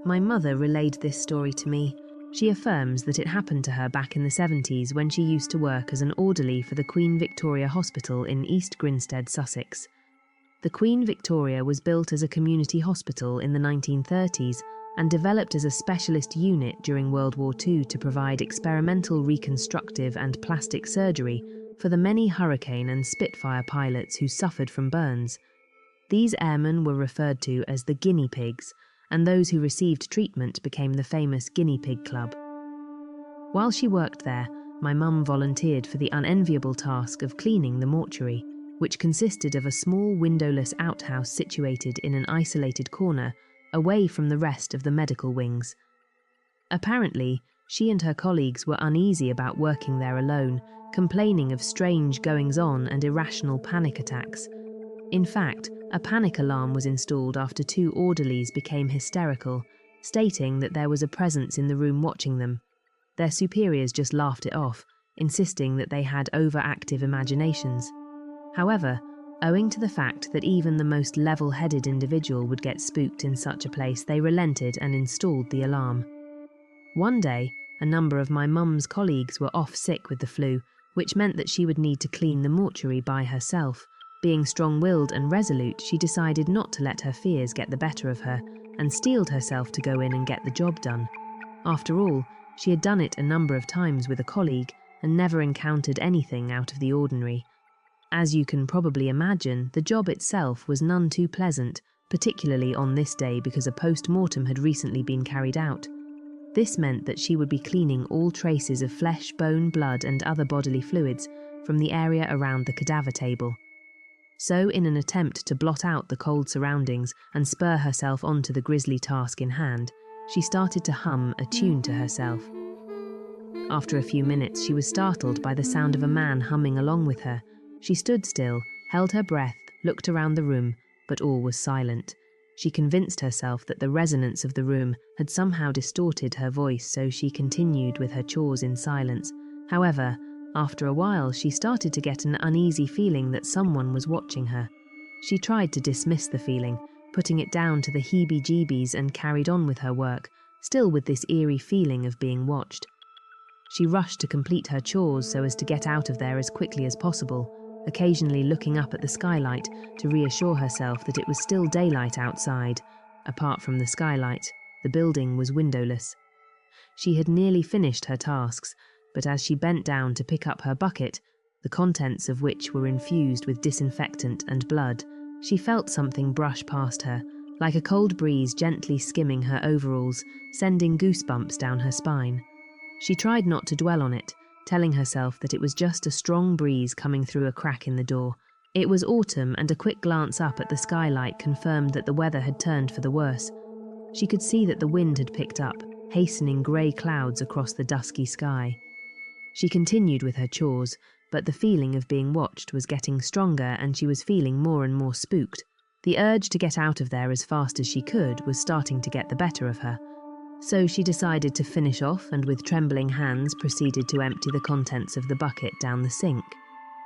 My mother relayed this story to me. She affirms that it happened to her back in the 70s when she used to work as an orderly for the Queen Victoria Hospital in East Grinstead, Sussex. The Queen Victoria was built as a community hospital in the 1930s and developed as a specialist unit during World War II to provide experimental reconstructive and plastic surgery for the many Hurricane and Spitfire pilots who suffered from burns. These airmen were referred to as the guinea pigs, and those who received treatment became the famous Guinea Pig Club. While she worked there, my mum volunteered for the unenviable task of cleaning the mortuary, which consisted of a small windowless outhouse situated in an isolated corner, away from the rest of the medical wings. Apparently, she and her colleagues were uneasy about working there alone, complaining of strange goings-on and irrational panic attacks. In fact, a panic alarm was installed after 2 orderlies became hysterical, stating that there was a presence in the room watching them. Their superiors just laughed it off, insisting that they had overactive imaginations. However, owing to the fact that even the most level-headed individual would get spooked in such a place, they relented and installed the alarm. One day, a number of my mum's colleagues were off sick with the flu, which meant that she would need to clean the mortuary by herself. Being strong-willed and resolute, she decided not to let her fears get the better of her and steeled herself to go in and get the job done. After all, she had done it a number of times with a colleague and never encountered anything out of the ordinary. As you can probably imagine, the job itself was none too pleasant, particularly on this day because a post-mortem had recently been carried out. This meant that she would be cleaning all traces of flesh, bone, blood and other bodily fluids from the area around the cadaver table. So, in an attempt to blot out the cold surroundings and spur herself onto the grisly task in hand, she started to hum a tune to herself. After a few minutes, she was startled by the sound of a man humming along with her. She stood still, held her breath, looked around the room, but all was silent. She convinced herself that the resonance of the room had somehow distorted her voice, so she continued with her chores in silence. However, after a while, she started to get an uneasy feeling that someone was watching her. She tried to dismiss the feeling, putting it down to the heebie-jeebies, and carried on with her work, still with this eerie feeling of being watched. She rushed to complete her chores so as to get out of there as quickly as possible, occasionally looking up at the skylight to reassure herself that it was still daylight outside. Apart from the skylight, the building was windowless. She had nearly finished her tasks, but as she bent down to pick up her bucket, the contents of which were infused with disinfectant and blood, she felt something brush past her, like a cold breeze gently skimming her overalls, sending goosebumps down her spine. She tried not to dwell on it, telling herself that it was just a strong breeze coming through a crack in the door. It was autumn, and a quick glance up at the skylight confirmed that the weather had turned for the worse. She could see that the wind had picked up, hastening grey clouds across the dusky sky. She continued with her chores, but the feeling of being watched was getting stronger and she was feeling more and more spooked. The urge to get out of there as fast as she could was starting to get the better of her. So she decided to finish off and with trembling hands proceeded to empty the contents of the bucket down the sink.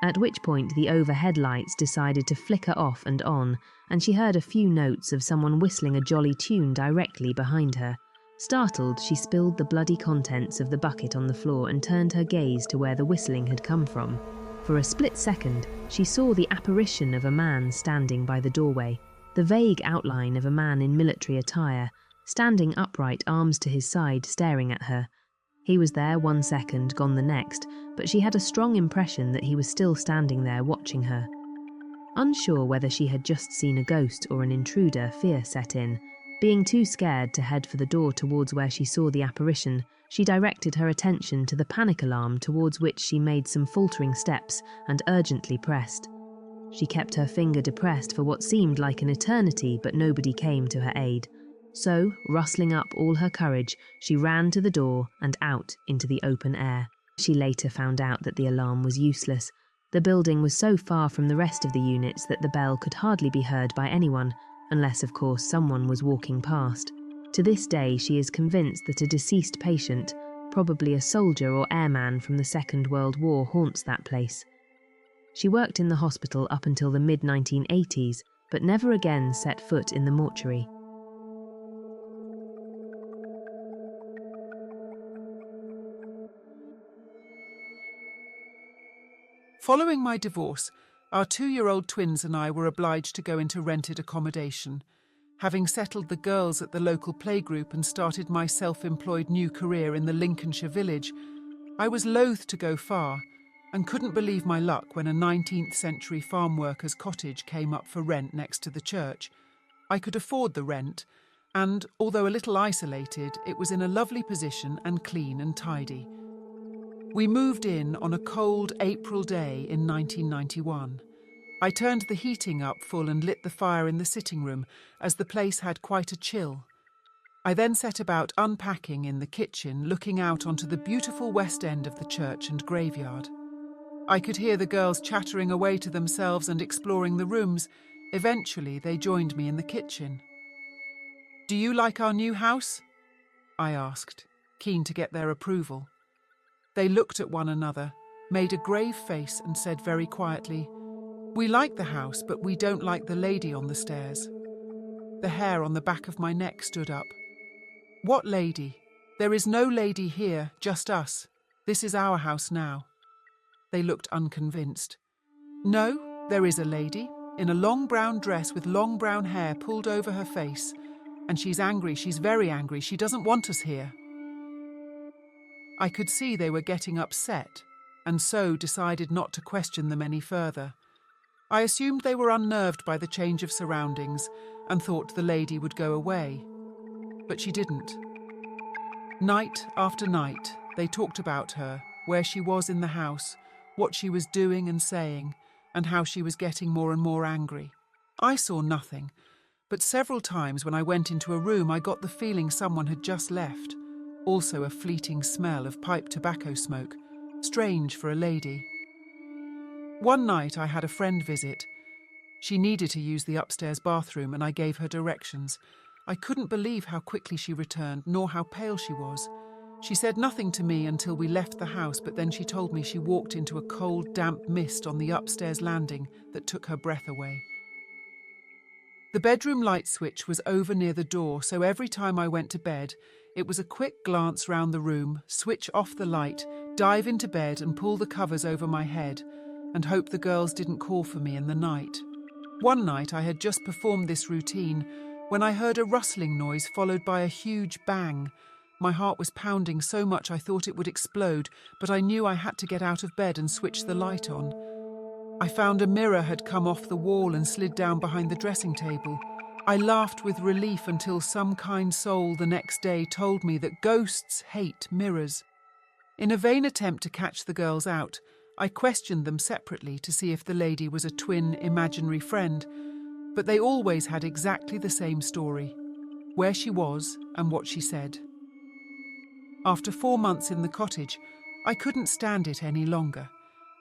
At which point the overhead lights decided to flicker off and on, and she heard a few notes of someone whistling a jolly tune directly behind her. Startled, she spilled the bloody contents of the bucket on the floor and turned her gaze to where the whistling had come from. For a split second, she saw the apparition of a man standing by the doorway, the vague outline of a man in military attire, standing upright, arms to his side, staring at her. He was there 1 second, gone the next, but she had a strong impression that he was still standing there watching her. Unsure whether she had just seen a ghost or an intruder, fear set in. Being too scared to head for the door towards where she saw the apparition, she directed her attention to the panic alarm, towards which she made some faltering steps and urgently pressed. She kept her finger depressed for what seemed like an eternity, but nobody came to her aid. So, rustling up all her courage, she ran to the door and out into the open air. She later found out that the alarm was useless. The building was so far from the rest of the units that the bell could hardly be heard by anyone, unless, of course, someone was walking past. To this day, she is convinced that a deceased patient, probably a soldier or airman from the Second World War, haunts that place. She worked in the hospital up until the mid-1980s, but never again set foot in the mortuary. Following my divorce, our 2-year-old twins and I were obliged to go into rented accommodation. Having settled the girls at the local playgroup and started my self-employed new career in the Lincolnshire village, I was loath to go far and couldn't believe my luck when a 19th century farm worker's cottage came up for rent next to the church. I could afford the rent, and, although a little isolated, it was in a lovely position and clean and tidy. We moved in on a cold April day in 1991. I turned the heating up full and lit the fire in the sitting room, as the place had quite a chill. I then set about unpacking in the kitchen, looking out onto the beautiful west end of the church and graveyard. I could hear the girls chattering away to themselves and exploring the rooms. Eventually, they joined me in the kitchen. "Do you like our new house?" I asked, keen to get their approval. They looked at one another, made a grave face and said very quietly, "We like the house, but we don't like the lady on the stairs." The hair on the back of my neck stood up. "What lady? There is no lady here, just us. This is our house now." They looked unconvinced. "No, there is a lady, in a long brown dress with long brown hair pulled over her face. And she's angry, she's very angry, she doesn't want us here." I could see they were getting upset, and so decided not to question them any further. I assumed they were unnerved by the change of surroundings and thought the lady would go away. But she didn't. Night after night, they talked about her, where she was in the house, what she was doing and saying, and how she was getting more and more angry. I saw nothing, but several times when I went into a room, I got the feeling someone had just left. Also a fleeting smell of pipe tobacco smoke, strange for a lady. One night I had a friend visit. She needed to use the upstairs bathroom and I gave her directions. I couldn't believe how quickly she returned, nor how pale she was. She said nothing to me until we left the house, but then she told me she walked into a cold, damp mist on the upstairs landing that took her breath away. The bedroom light switch was over near the door, so every time I went to bed, it was a quick glance round the room, switch off the light, dive into bed and pull the covers over my head, and hope the girls didn't call for me in the night. One night I had just performed this routine when I heard a rustling noise followed by a huge bang. My heart was pounding so much I thought it would explode, but I knew I had to get out of bed and switch the light on. I found a mirror had come off the wall and slid down behind the dressing table. I laughed with relief until some kind soul the next day told me that ghosts hate mirrors. In a vain attempt to catch the girls out, I questioned them separately to see if the lady was a twin imaginary friend, but they always had exactly the same story, where she was and what she said. After 4 months in the cottage, I couldn't stand it any longer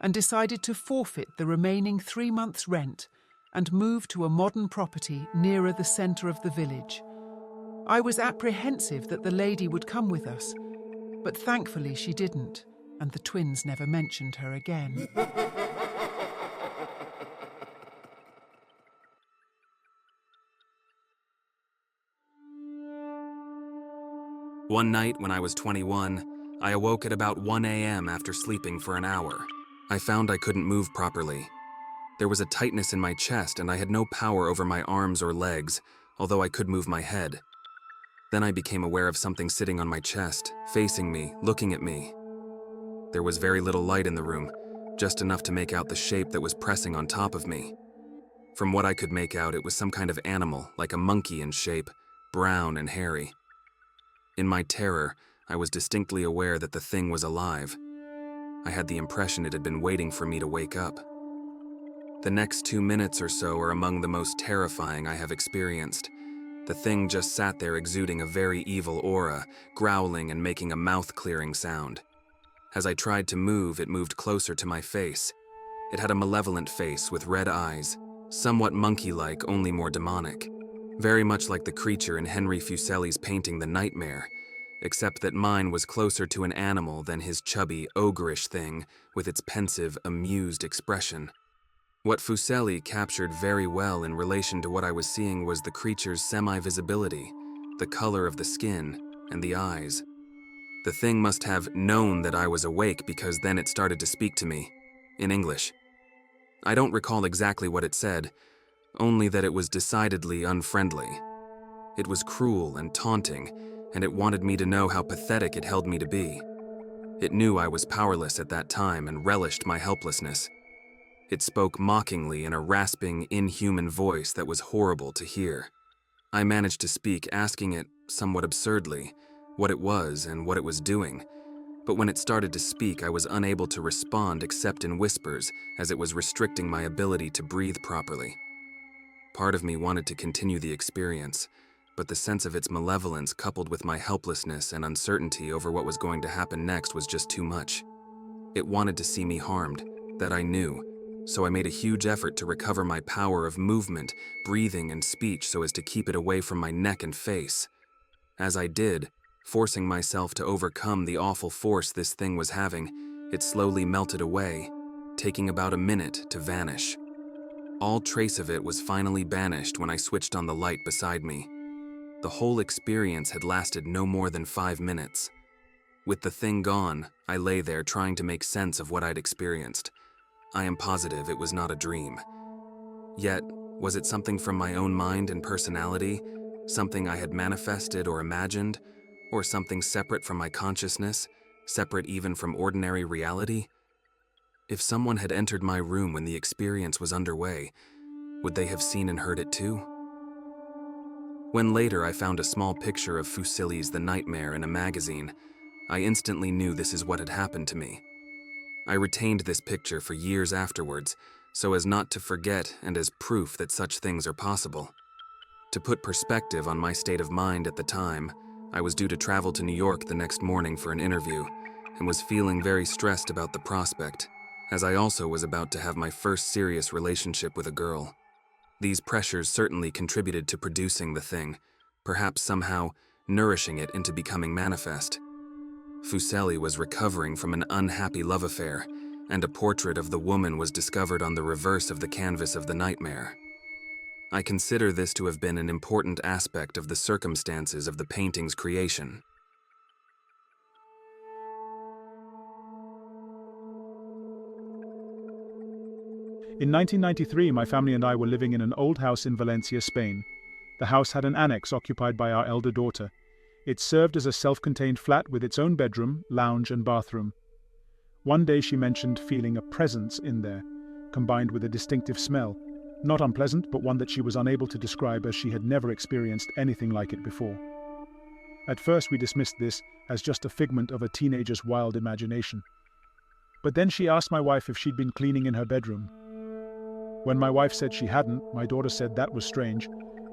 and decided to forfeit the remaining 3 months' rent and move to a modern property nearer the centre of the village. I was apprehensive that the lady would come with us, but thankfully she didn't, and the twins never mentioned her again. One night when I was 21, I awoke at about 1 a.m. after sleeping for an hour. I found I couldn't move properly. There was a tightness in my chest and I had no power over my arms or legs, although I could move my head. Then I became aware of something sitting on my chest, facing me, looking at me. There was very little light in the room, just enough to make out the shape that was pressing on top of me. From what I could make out, it was some kind of animal, like a monkey in shape, brown and hairy. In my terror, I was distinctly aware that the thing was alive. I had the impression it had been waiting for me to wake up. The next 2 minutes or so are among the most terrifying I have experienced. The thing just sat there exuding a very evil aura, growling and making a mouth-clearing sound. As I tried to move, it moved closer to my face. It had a malevolent face with red eyes, somewhat monkey-like, only more demonic. Very much like the creature in Henry Fuseli's painting The Nightmare, except that mine was closer to an animal than his chubby, ogreish thing with its pensive, amused expression. What Fuseli captured very well in relation to what I was seeing was the creature's semi-visibility, the color of the skin, and the eyes. The thing must have known that I was awake because then it started to speak to me. in English. I don't recall exactly what it said, only that it was decidedly unfriendly. It was cruel and taunting, and it wanted me to know how pathetic it held me to be. It knew I was powerless at that time and relished my helplessness. It spoke mockingly in a rasping, inhuman voice that was horrible to hear. I managed to speak, asking it, somewhat absurdly, what it was and what it was doing, but when it started to speak, I was unable to respond except in whispers, as it was restricting my ability to breathe properly. Part of me wanted to continue the experience, but the sense of its malevolence coupled with my helplessness and uncertainty over what was going to happen next was just too much. It wanted to see me harmed, that I knew, so I made a huge effort to recover my power of movement, breathing, and speech so as to keep it away from my neck and face. As I did, forcing myself to overcome the awful force this thing was having, it slowly melted away, taking about a minute to vanish. All trace of it was finally banished when I switched on the light beside me. The whole experience had lasted no more than 5 minutes. With the thing gone, I lay there trying to make sense of what I'd experienced. I am positive it was not a dream. Yet, was it something from my own mind and personality? Something I had manifested or imagined? Or something separate from my consciousness, separate even from ordinary reality? If someone had entered my room when the experience was underway, would they have seen and heard it too? When later I found a small picture of Fusilli's The Nightmare in a magazine, I instantly knew this is what had happened to me. I retained this picture for years afterwards, so as not to forget and as proof that such things are possible. To put perspective on my state of mind at the time, I was due to travel to New York the next morning for an interview, and was feeling very stressed about the prospect, as I also was about to have my first serious relationship with a girl. These pressures certainly contributed to producing the thing, perhaps somehow nourishing it into becoming manifest. Fusilli was recovering from an unhappy love affair, and a portrait of the woman was discovered on the reverse of the canvas of The Nightmare. I consider this to have been an important aspect of the circumstances of the painting's creation. In 1993, my family and I were living in an old house in Valencia, Spain. The house had an annex occupied by our elder daughter. It served as a self-contained flat with its own bedroom, lounge, and bathroom. One day she mentioned feeling a presence in there, combined with a distinctive smell. Not unpleasant, but one that she was unable to describe as she had never experienced anything like it before. At first we dismissed this as just a figment of a teenager's wild imagination. But then she asked my wife if she'd been cleaning in her bedroom. When my wife said she hadn't, my daughter said that was strange,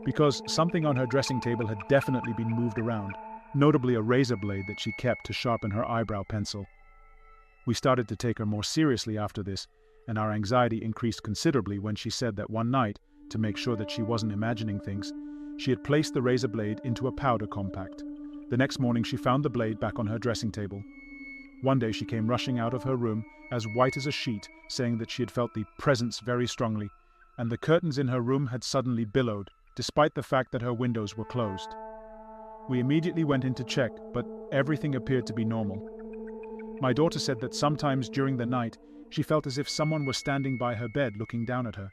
because something on her dressing table had definitely been moved around, notably a razor blade that she kept to sharpen her eyebrow pencil. We started to take her more seriously after this, and our anxiety increased considerably when she said that one night, to make sure that she wasn't imagining things, she had placed the razor blade into a powder compact. The next morning she found the blade back on her dressing table. One day she came rushing out of her room, as white as a sheet, saying that she had felt the presence very strongly, and the curtains in her room had suddenly billowed, despite the fact that her windows were closed. We immediately went in to check, but everything appeared to be normal. My daughter said that sometimes during the night, she felt as if someone was standing by her bed looking down at her.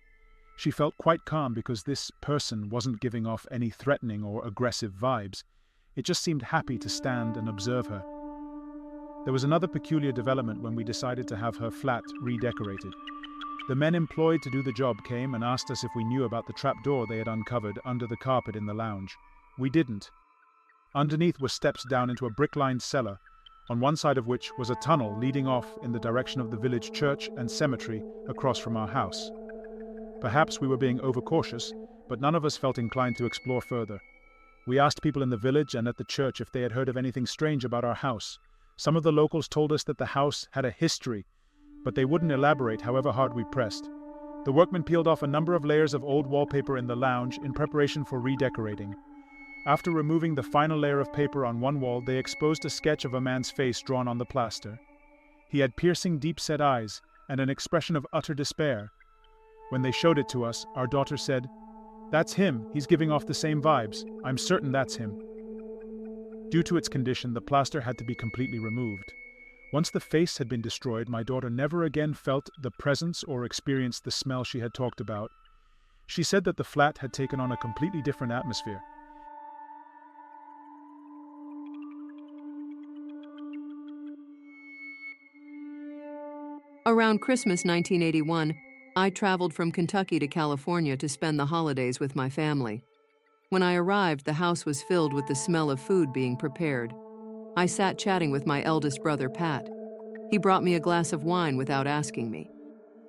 She felt quite calm because this person wasn't giving off any threatening or aggressive vibes. It just seemed happy to stand and observe her. There was another peculiar development when we decided to have her flat redecorated. The men employed to do the job came and asked us if we knew about the trapdoor they had uncovered under the carpet in the lounge. We didn't. Underneath were steps down into a brick-lined cellar, on one side of which was a tunnel leading off in the direction of the village church and cemetery across from our house. Perhaps we were being overcautious, but none of us felt inclined to explore further. We asked people in the village and at the church if they had heard of anything strange about our house. Some of the locals told us that the house had a history, but they wouldn't elaborate however hard we pressed. The workmen peeled off a number of layers of old wallpaper in the lounge in preparation for redecorating. After removing the final layer of paper on one wall, they exposed a sketch of a man's face drawn on the plaster. He had piercing, deep-set eyes and an expression of utter despair. When they showed it to us, our daughter said, "That's him, he's giving off the same vibes. I'm certain that's him." Due to its condition, the plaster had to be completely removed. Once the face had been destroyed, my daughter never again felt the presence or experienced the smell she had talked about. She said that the flat had taken on a completely different atmosphere. Around Christmas 1981, I traveled from Kentucky to California to spend the holidays with my family. When I arrived, the house was filled with the smell of food being prepared. I sat chatting with my eldest brother, Pat. He brought me a glass of wine without asking me.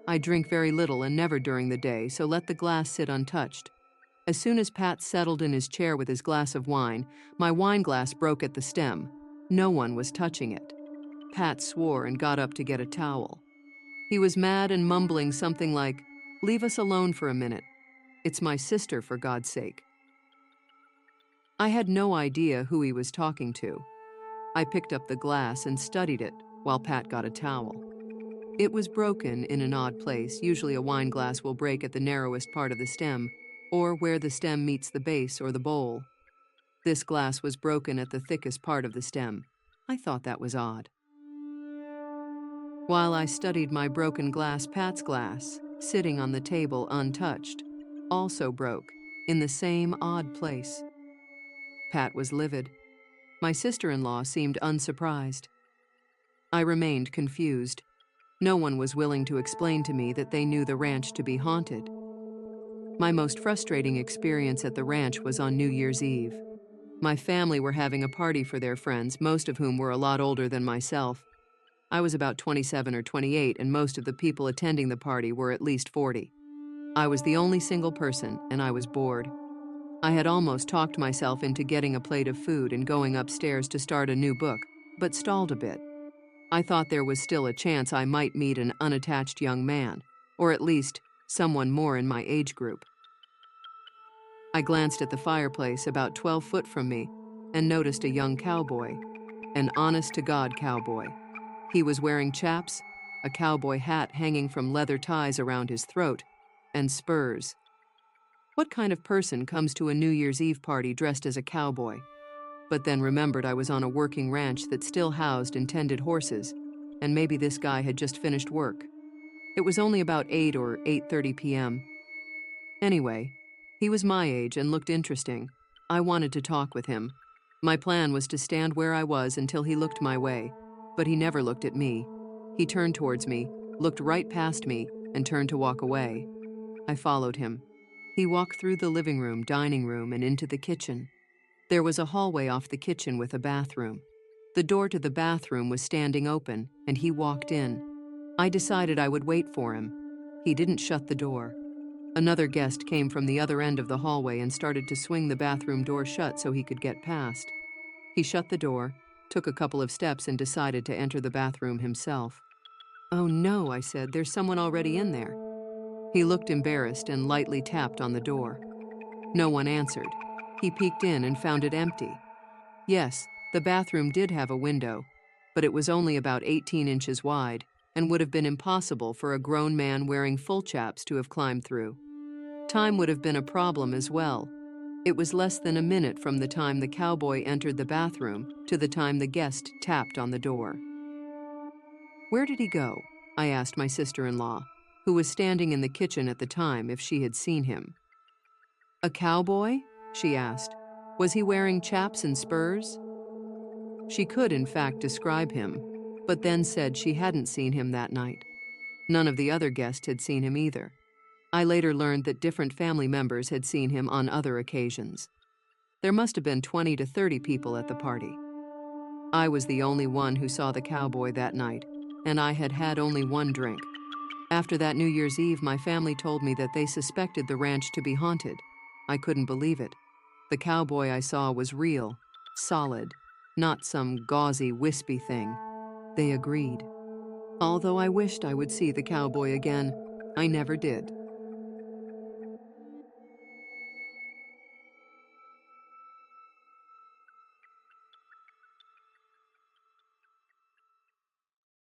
I drink very little and never during the day, so let the glass sit untouched. As soon as Pat settled in his chair with his glass of wine, my wine glass broke at the stem. No one was touching it. Pat swore and got up to get a towel. He was mad and mumbling something like, "Leave us alone for a minute. It's my sister, for God's sake." I had no idea who he was talking to. I picked up the glass and studied it while Pat got a towel. It was broken in an odd place. Usually a wine glass will break at the narrowest part of the stem, or where the stem meets the base or the bowl. This glass was broken at the thickest part of the stem. I thought that was odd. While I studied my broken glass, Pat's glass, sitting on the table untouched, also broke in the same odd place. Pat was livid. My sister-in-law seemed unsurprised. I remained confused. No one was willing to explain to me that they knew the ranch to be haunted. My most frustrating experience at the ranch was on New Year's Eve. My family were having a party for their friends, most of whom were a lot older than myself. I was about 27 or 28, and most of the people attending the party were at least 40. I was the only single person, and I was bored. I had almost talked myself into getting a plate of food and going upstairs to start a new book, but stalled a bit. I thought there was still a chance I might meet an unattached young man, or at least someone more in my age group. I glanced at the fireplace about 12 foot from me and noticed a young cowboy, an honest-to-God cowboy. He was wearing chaps, a cowboy hat hanging from leather ties around his throat, and spurs. What kind of person comes to a New Year's Eve party dressed as a cowboy? But then remembered I was on a working ranch that still housed and tended horses, and maybe this guy had just finished work. It was only about 8 or 8:30 p.m. Anyway, he was my age and looked interesting. I wanted to talk with him. My plan was to stand where I was until he looked my way, but he never looked at me. He turned towards me, looked right past me, and turned to walk away. I followed him. He walked through the living room, dining room, and into the kitchen. There was a hallway off the kitchen with a bathroom. The door to the bathroom was standing open, and he walked in. I decided I would wait for him. He didn't shut the door. Another guest came from the other end of the hallway and started to swing the bathroom door shut so he could get past. He shut the door, took a couple of steps, and decided to enter the bathroom himself. "Oh no," I said, "there's someone already in there." He looked embarrassed and lightly tapped on the door. No one answered. He peeked in and found it empty. Yes, the bathroom did have a window, but it was only about 18 inches wide and would have been impossible for a grown man wearing full chaps to have climbed through. Time would have been a problem as well. It was less than a minute from the time the cowboy entered the bathroom to the time the guest tapped on the door. "Where did he go?" I asked my sister-in-law, who was standing in the kitchen at the time, if she had seen him. "A cowboy?" she asked. "Was he wearing chaps and spurs?" She could, in fact, describe him, but then said she hadn't seen him that night. None of the other guests had seen him either. I later learned that different family members had seen him on other occasions. There must have been 20 to 30 people at the party. I was the only one who saw the cowboy that night, and I had had only one drink. After that New Year's Eve, my family told me that they suspected the ranch to be haunted. I couldn't believe it. The cowboy I saw was real, solid, not some gauzy, wispy thing. They agreed. Although I wished I would see the cowboy again, I never did.